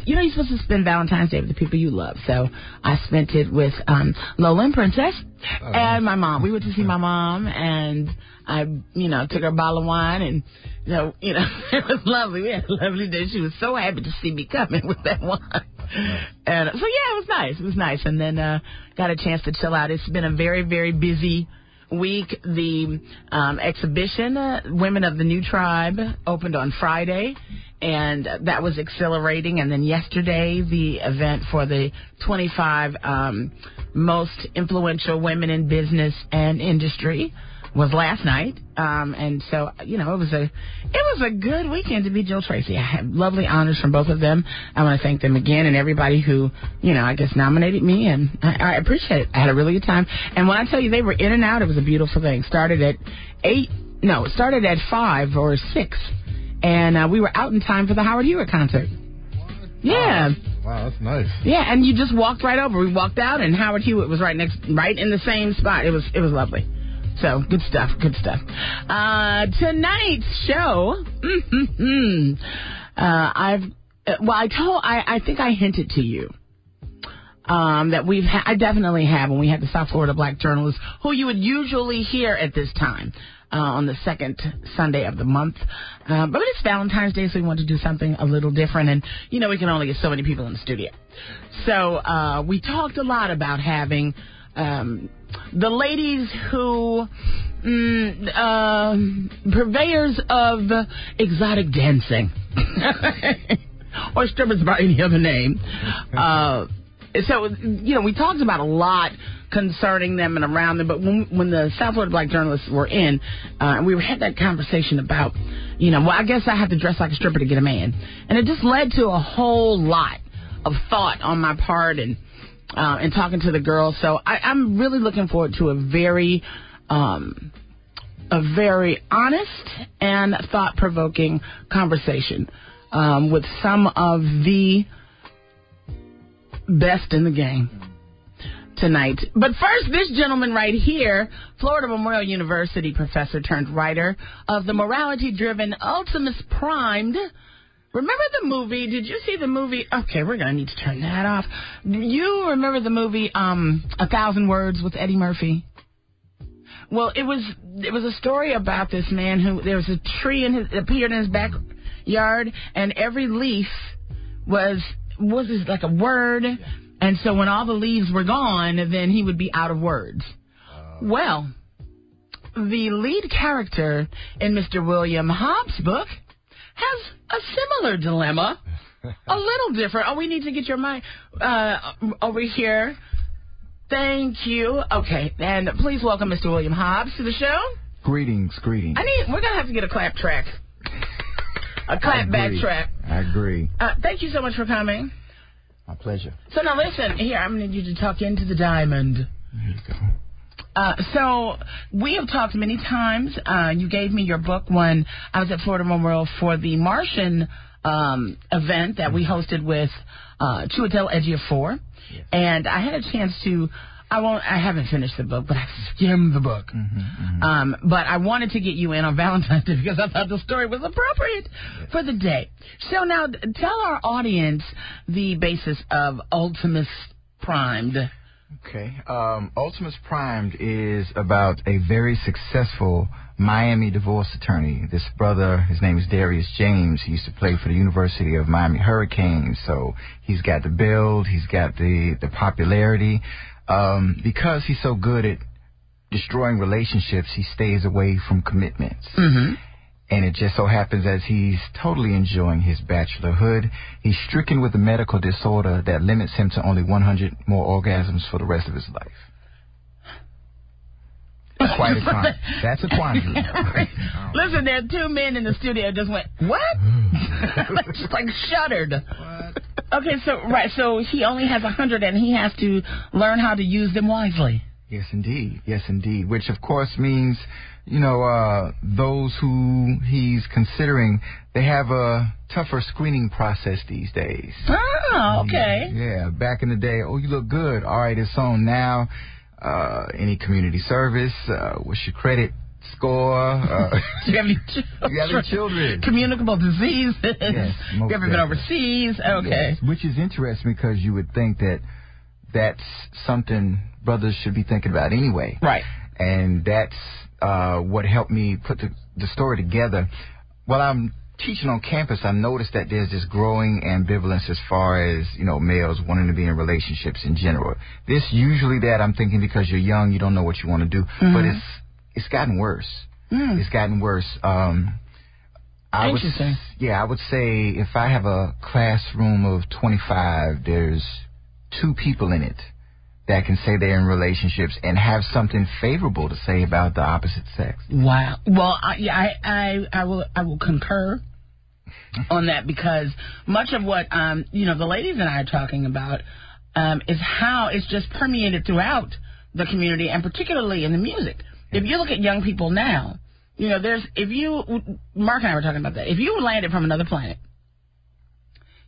you're supposed to spend Valentine's Day with the people you love. So I spent it with Lola and Princess and my mom. We went to see my mom, and I, took her a bottle of wine, and, it was lovely. We had a lovely day. She was so happy to see me coming with that wine. And so, yeah, it was nice. It was nice. And then got a chance to chill out. It's been a very, very busy week. The exhibition, Women of the New Tribe, opened on Friday, and that was exhilarating. And then yesterday, the event for the 25 most influential women in business and industry was last night. And so, it was a good weekend to be Jill Tracey. I had lovely honors from both of them. I want to thank them again, and everybody who, I guess nominated me, and I appreciate it. I had a really good time. And when I tell you they were in and out, it was a beautiful thing. It started at 5 or 6, and we were out in time for the Howard Hewitt concert. Yeah. Wow, that's nice. Yeah, and you just walked right over. We walked out, and Howard Hewitt was right in the same spot. It was lovely. So, good stuff. Tonight's show, I think I hinted to you that I definitely have when we had the South Florida Black journalists who you would usually hear at this time on the second Sunday of the month. But it's Valentine's Day, so we want to do something a little different, and we can only get so many people in the studio. So we talked a lot about having the ladies who purveyors of exotic dancing or strippers by any other name. So we talked about a lot concerning them and around them, but when the South Florida Black journalists were in, and we had that conversation about, I guess I have to dress like a stripper to get a man, and it just led to a whole lot of thought on my part and talking to the girls. So I'm really looking forward to a very honest and thought-provoking conversation with some of the best in the game tonight. But first, this gentleman right here, Florida Memorial University professor turned writer of the morality-driven Ultimus Primed. Remember the movie? Did you see the movie? Okay, we're going to need to turn that off. You remember the movie 1,000 Words with Eddie Murphy? Well, it was a story about this man who, there was a tree appeared in his backyard, and every leaf was like a word, and so when all the leaves were gone, then he would be out of words. Well, the lead character in Mr. William Hobbs' book has a similar dilemma, a little different. Oh, we need to get your mic over here. Thank you. Okay, and please welcome Mr. William Hobbs to the show. Greetings. We're gonna have to get a clap track, a clap back track. I agree. Thank you so much for coming. My pleasure. So now listen, here, I'm going to need you to talk into the diamond. There you go. So we have talked many times. You gave me your book when I was at Florida Memorial for the Martian event that we hosted with Chiwetel Ejiofor. Yes. And I had a chance to, I haven't finished the book, but I skimmed the book. But I wanted to get you in on Valentine's Day because I thought the story was appropriate for the day. So now tell our audience the basis of Ultimus Primed. Okay. Ultimus Primed is about a very successful Miami divorce attorney. This brother, his name is Darius James. He used to play for the University of Miami Hurricanes. So he's got the build, he's got the popularity. Because he's so good at destroying relationships, he stays away from commitments. And it just so happens as he's totally enjoying his bachelorhood, he's stricken with a medical disorder that limits him to only 100 more orgasms for the rest of his life. Quite a quandary. That's a quandary. Listen, there are two men in the studio just went, what? Just like shuddered. What? Okay, so he only has 100 and he has to learn how to use them wisely. Yes, indeed. Which, of course, means, those who he's considering, they have a tougher screening process these days. Oh, okay. Yeah, back in the day, oh, you look good. All right, it's on now. Any community service, what's your credit score. Do you have any Do you have any children? Communicable diseases? Yes. You ever been overseas? Okay. Yes, which is interesting because you would think that that's something brothers should be thinking about anyway. Right. And that's what helped me put the story together. While I'm teaching on campus, I noticed that there's this growing ambivalence as far as, males wanting to be in relationships in general. This usually that I'm thinking because you're young, you don't know what you want to do. Mm-hmm. But it's gotten worse. It's gotten worse. Interesting. I would say if I have a classroom of 25, there's 2 people in it that can say they're in relationships and have something favorable to say about the opposite sex. Wow. Well, I will concur on that, because much of what the ladies and I are talking about is how it's just permeated throughout the community, and particularly in the music. If you look at young people now, Mark and I were talking about that. If you landed from another planet,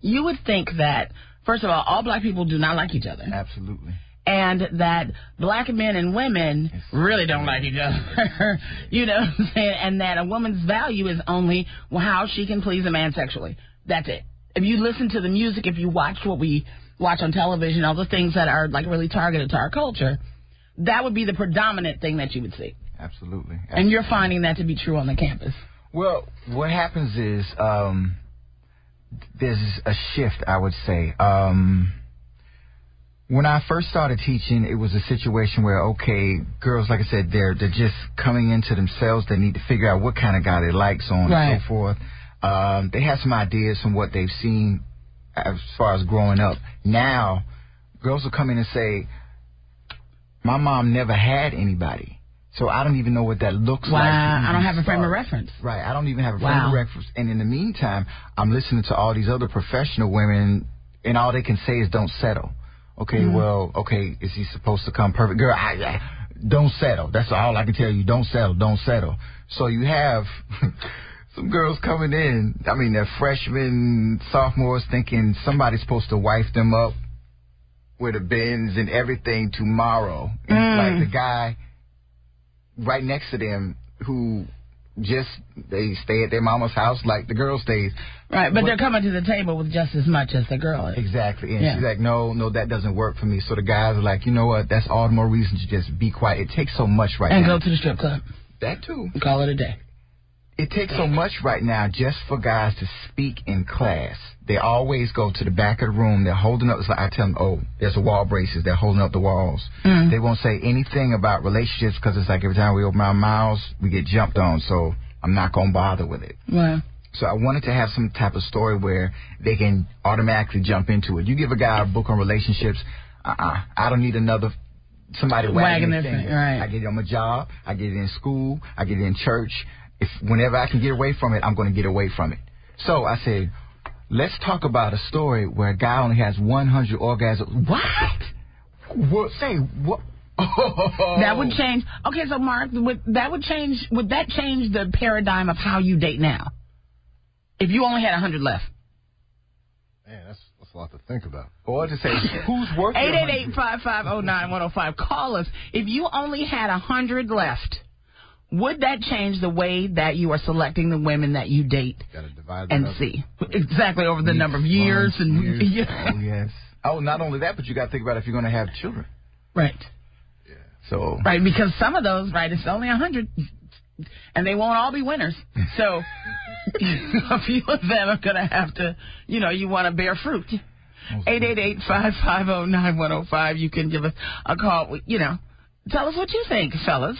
you would think that, first of all black people do not like each other. Absolutely. And that black men and women really don't like each other. You know what I'm saying? And that a woman's value is only how she can please a man sexually. That's it. If you listen to the music, if you watch what we watch on television, all the things that are like really targeted to our culture, that would be the predominant thing that you would see. Absolutely. And you're finding that to be true on the campus. Well, what happens is there's a shift, I would say. When I first started teaching, it was a situation where, girls, like I said, they're just coming into themselves. They need to figure out what kind of guy they like, so on and so forth. They have some ideas from what they've seen as far as growing up. Now, girls will come in and say, my mom never had anybody, so I don't even know what that looks like. Wow, I don't have a frame of reference. Right, I don't even have a frame of reference. And in the meantime, I'm listening to all these other professional women, and all they can say is don't settle. Is he supposed to come perfect? Girl, don't settle. That's all I can tell you. Don't settle. So you have some girls coming in, they're freshmen, sophomores, thinking somebody's supposed to wife them up with a Benz and everything tomorrow. And like the guy right next to them who they stay at their mama's house like the girl stays. Right, but they're coming to the table with just as much as the girl is. Exactly. And she's like, no, that doesn't work for me. So the guys are like, you know what, that's all the more reason to just be quiet. It takes so much now. And go to the strip club. That too. Call it a day. It takes so much right now just for guys to speak in class. They always go to the back of the room. They're holding up. It's like I tell them, there's a wall braces. They're holding up the walls. They won't say anything about relationships because it's like every time we open our mouths, we get jumped on. So I'm not going to bother with it. Wow. So I wanted to have some type of story where they can automatically jump into it. You give a guy a book on relationships, I don't need somebody wagging their finger. Right. I get it on my job. I get it in school. I get it in church. Whenever I can get away from it, I'm going to get away from it. So I said, let's talk about a story where a guy only has 100 orgasms. What? Say what? That would change. Okay, so Mark, would that change the paradigm of how you date now? If you only had 100 left. Man, that's a lot to think about. Or to say, who's working? 888-550-9105. Call us. If you only had 100 left, would that change the way that you are selecting the women that you date and see? Exactly, over the number of years. Oh, yes. Oh, not only that, but you got to think about if you're going to have children. Right. Yeah. So. Right, because some of those, it's only 100, and they won't all be winners. So a few of them are going to have to, you want to bear fruit. 888-550-9105. You can give us a call. Tell us what you think, fellas.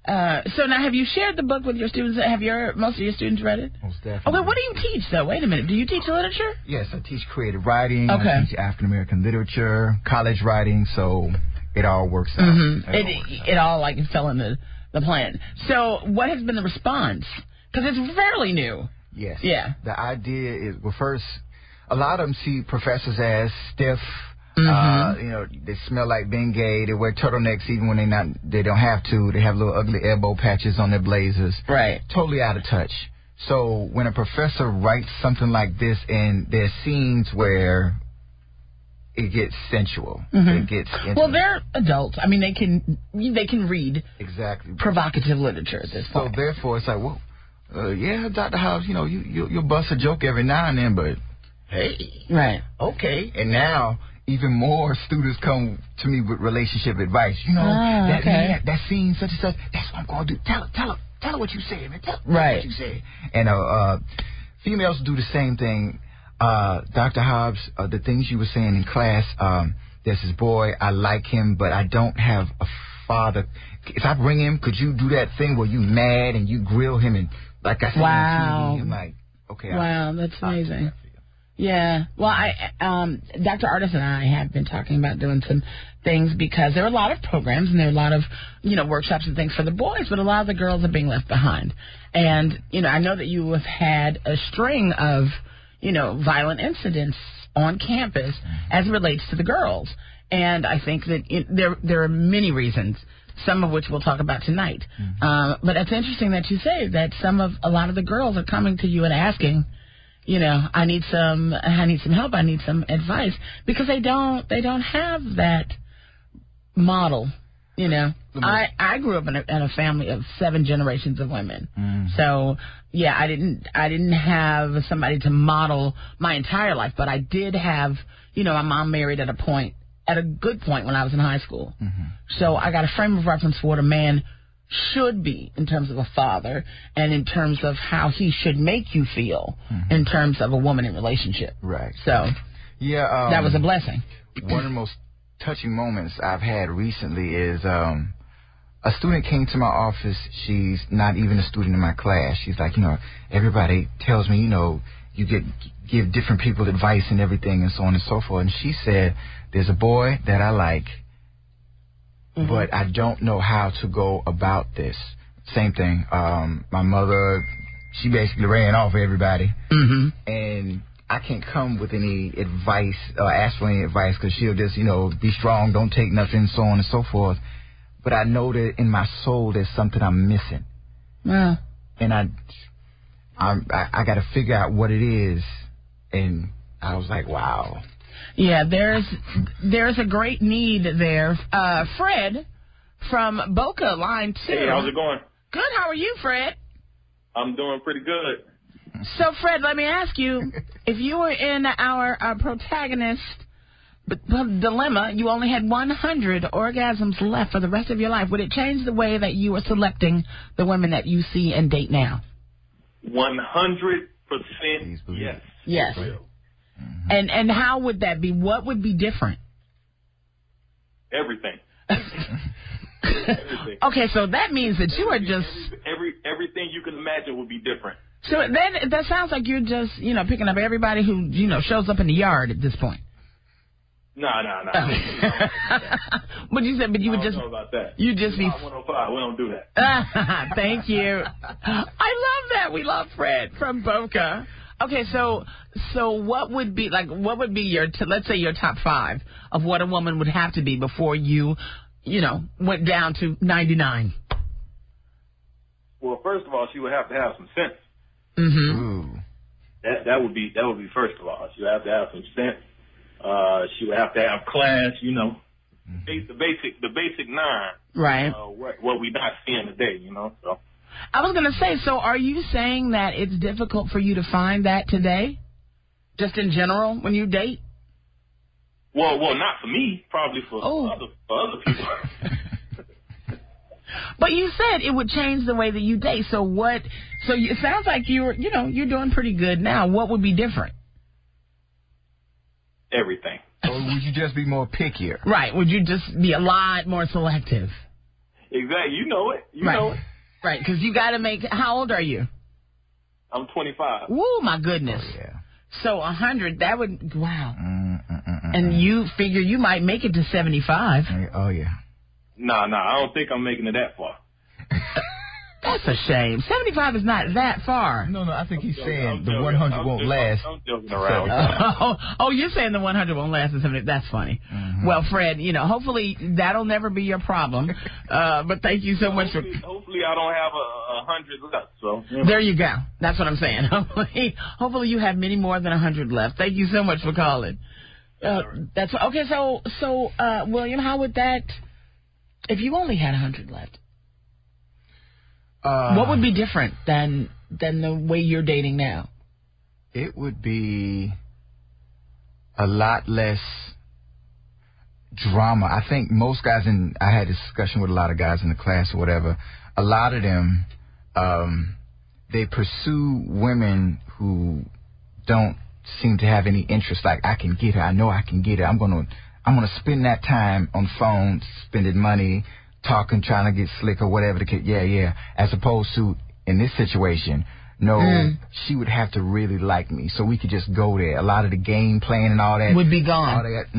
So now, have you shared the book with your students? Have most of your students read it? Most definitely. Okay, what do you teach, though? Wait a minute. Do you teach literature? Yes, I teach creative writing. Okay. I teach African-American literature, college writing, so it all works out. Mm-hmm. It all fell in the plan. So what has been the response? Because it's fairly new. Yes. Yeah. The idea is, first, a lot of them see professors as stiff. They smell like Bengay. They wear turtlenecks even when they don't have to. They have little ugly elbow patches on their blazers. Right. Totally out of touch. So when a professor writes something like this, and there's scenes where it gets sensual. Mm-hmm. It gets intimate. Well, they're adults. I mean, they can read exactly provocative literature at this point. So therefore, it's like, well, yeah, Dr. Hobbs, you know, you'll bust a joke every now and then, but hey, right, okay. And now even more students come to me with relationship advice. You know, that scene such and such. That's what I'm gonna do. Tell her what you said, man. Tell her what you said. And females do the same thing. Dr. Hobbs, the things you were saying in class, there's this boy, I like him, but I don't have a father. If I bring him, could you do that thing where you mad and you grill him and, like I said, wow. on TV, I'm like, okay. Wow, that's amazing. Yeah. Well, Dr. Artis and I have been talking about doing some things because there are a lot of programs and there are a lot of, workshops and things for the boys, but a lot of the girls are being left behind. And, I know that you have had a string of, violent incidents on campus as it relates to the girls. And I think that there are many reasons, some of which we'll talk about tonight. But it's interesting that you say that a lot of the girls are coming to you and asking, I need some help, I need some advice, because they don't have that model. I grew up in a family of 7 generations of women. So yeah, I didn't have somebody to model my entire life, but I did have, my mom married at a good point when I was in high school. So I got a frame of reference for what a man should be in terms of a father and in terms of how he should make you feel in terms of a woman in relationship. Right. So yeah, that was a blessing. One of the most touching moments I've had recently is a student came to my office. She's not even a student in my class. She's like, everybody tells me, you give different people advice and everything and so on and so forth. And she said, there's a boy that I like, but I don't know how to go about this. Same thing. My mother, she basically ran off everybody. And I can't come with any advice or ask for any advice because she'll just, be strong, don't take nothing, so on and so forth. But I know that in my soul there's something I'm missing. Yeah. And I got to figure out what it is. And I was like, wow. Yeah, there's a great need there. Fred from Boca, line 2. Hey, how's it going? Good. How are you, Fred? I'm doing pretty good. So, Fred, let me ask you, if you were in our protagonist dilemma, you only had 100 orgasms left for the rest of your life, would it change the way that you are selecting the women that you see and date now? 100% yes. Yes. And how would that be? What would be different? Everything. Okay, so that means that you are just... Everything you can imagine would be different. So then that sounds like you're just, picking up everybody who, shows up in the yard at this point. No. But you said, you would just... I don't know about that. You just be... 105, we don't do that. Thank you. I love that. We love Fred from Boca. Okay, so what would be your let's say your top 5 of what a woman would have to be before you went down to 99? Well, first of all, she would have to have some sense. That would be first of all. She would have to have some sense. She would have to have class. The basic 9. Right. What we not seeing today. So. I was going to say, so are you saying that it's difficult for you to find that today? Just in general, when you date? Well, not for me. Probably for other people. But you said it would change the way that you date. So it sounds like you're doing pretty good now. What would be different? Everything. Or would you just be more pickier? Right. Would you just be a lot more selective? Exactly. You know it. You know it. Right, because you got to make... How old are you? I'm 25. Woo, my goodness. Oh, yeah. So 100, that would... Wow. And you figure you might make it to 75. Oh, yeah. No, I don't think I'm making it that far. That's a shame. 75 is not that far. No, I think he's saying the 100 won't last. I'm joking around. Oh, you're saying the 100 won't last at 70. That's funny. Well, Fred, hopefully that'll never be your problem. But thank you so much for... Hopefully I don't have 100 left. So There you go. That's what I'm saying. Hopefully you have many more than 100 left. Thank you so much for calling. That's okay. So, William, how would that? If you only had 100 left, what would be different than the way you're dating now? It would be a lot less drama. I think most guys, and I had a discussion with a lot of guys in the class or whatever, a lot of them, they pursue women who don't seem to have any interest. Like, I can get her. I know I can get her. I'm gonna spend that time on phone, spending money, talking, trying to get slick or whatever the case. Yeah. As opposed to, in this situation, no, she would have to really like me, so we could just go there. A lot of the game playing and all that would be gone. All that,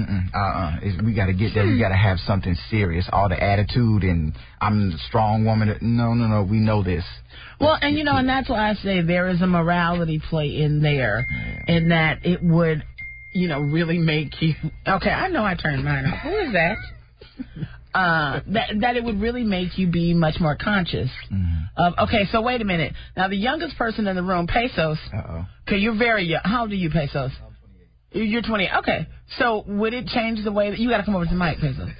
we got to get there. We got to have something serious. All the attitude and I'm the strong woman. No. We know this. Well, and and that's why I say there is a morality play in there, in that it would, really make you. Okay, I know I turned mine off. Who is that? That it would really make you be much more conscious of. Okay, so wait a minute. Now, the youngest person in the room, Pesos. Okay, you're very young. How old are you, Pesos? I'm 28. You're 20. Okay, so would it change the way that you got to come over to the mic, Pesos?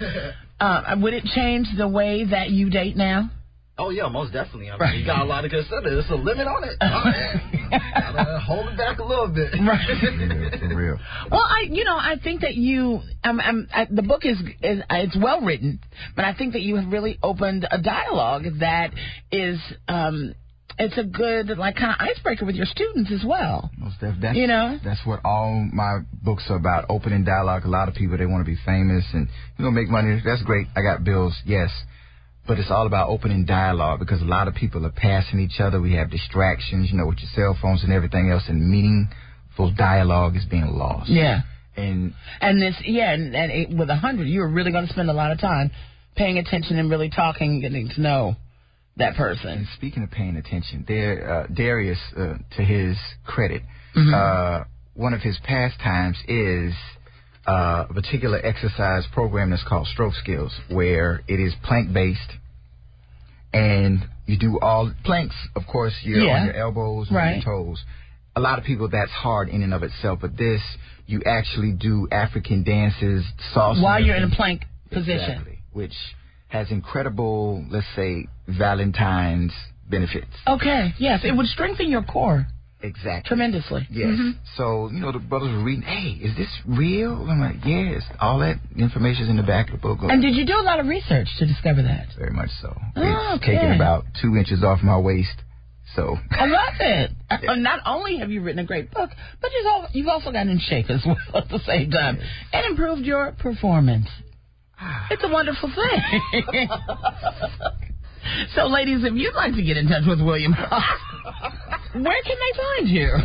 Would it change the way that you date now? Oh, yeah, most definitely. I mean, you got a lot to consider. There's a limit on it. Gotta hold it back a little bit. Right. For real. Well, I think that you, the book is it's well written, but I think that you have really opened a dialogue that is, it's a good, like, kind of icebreaker with your students as well. That's what all my books are about, opening dialogue. A lot of people, they want to be famous and, make money. That's great. I got bills, yes. But it's all about opening dialogue, because a lot of people are passing each other. We have distractions, with your cell phones and everything else, and meaningful dialogue is being lost. Yeah. And with 100, you're really going to spend a lot of time paying attention and really talking, getting to know that person. And speaking of paying attention, Darius, to his credit, one of his pastimes is a particular exercise program that's called Stroke Skills, where it is plank-based, and you do all planks, of course, you're on your elbows and your toes. A lot of people, that's hard in and of itself, but this, you actually do African dances, salsa. While you're in a plank position. Exactly, which has incredible, let's say, Valentine's benefits. Okay, yes, it would strengthen your core. Exactly. Tremendously. Yes. So, the brothers were reading, hey, is this real? I'm like, yes. All that information is in the back of the book. And did you do a lot of research to discover that? Very much so. Oh, it's taken about 2 inches off my waist. So I love it. Not only have you written a great book, but you've also gotten in shape as well at the same time and improved your performance. It's a wonderful thing. So, ladies, if you'd like to get in touch with William Hobbs, where can they find you?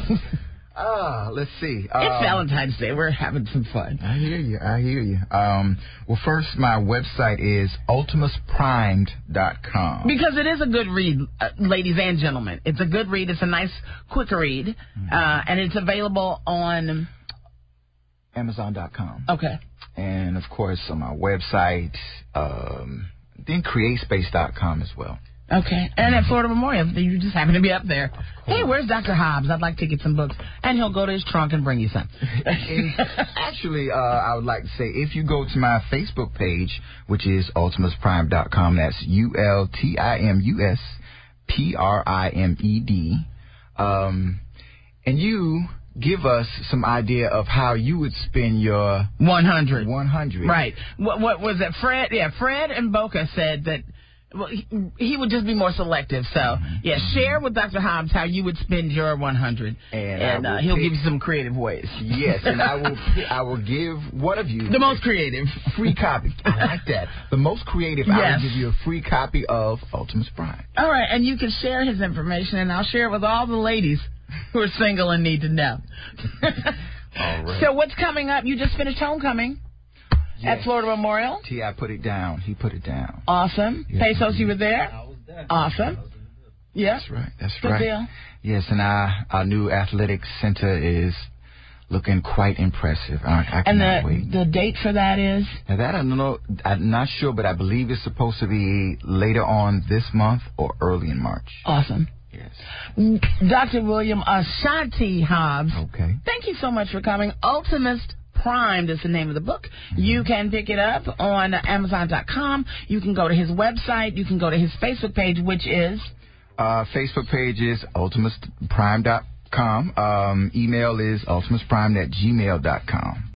Let's see. It's Valentine's Day. We're having some fun. I hear you. Well, first, my website is ultimusprimed.com. Because it is a good read, ladies and gentlemen. It's a good read. It's a nice, quick read. And it's available on Amazon.com. Okay. And, of course, on my website, then createspace.com as well. Okay. And at Florida Memorial, you just happen to be up there. Hey, where's Dr. Hobbs? I'd like to get some books. And he'll go to his trunk and bring you some. Actually, I would like to say, if you go to my Facebook page, which is ultimusprimed.com, that's ULTIMUSPRIMED, and you give us some idea of how you would spend your 100. Right. What was it? Fred? Yeah, Fred and Boca said that he would just be more selective. So, share with Dr. Hobbs how you would spend your 100. And he'll give you some creative ways. Yes, and I will give one of you the most creative free copy. I like that. The most creative, I will give you a free copy of Ultimus Prime. All right, and you can share his information, and I'll share it with all the ladies who are single and need to know. All right. So what's coming up? You just finished Homecoming at Florida Memorial. T.I. put it down. He put it down. Awesome. Yes, Pesos, you were there? I was there. Awesome. Yeah. That's Good right. Deal. Yes, and our new athletics center is looking quite impressive. I cannot wait. The date for that is? Now that I don't know. I'm not sure, but I believe it's supposed to be later on this month or early in March. Awesome. Yes. Dr. William Ashanti Hobbs. Okay. Thank you so much for coming. Ultimus Primed is the name of the book. You can pick it up on Amazon.com. You can go to his website. You can go to his Facebook page, which is... Facebook page is ultimusprime.com. Email is ultimusprime@gmail.com.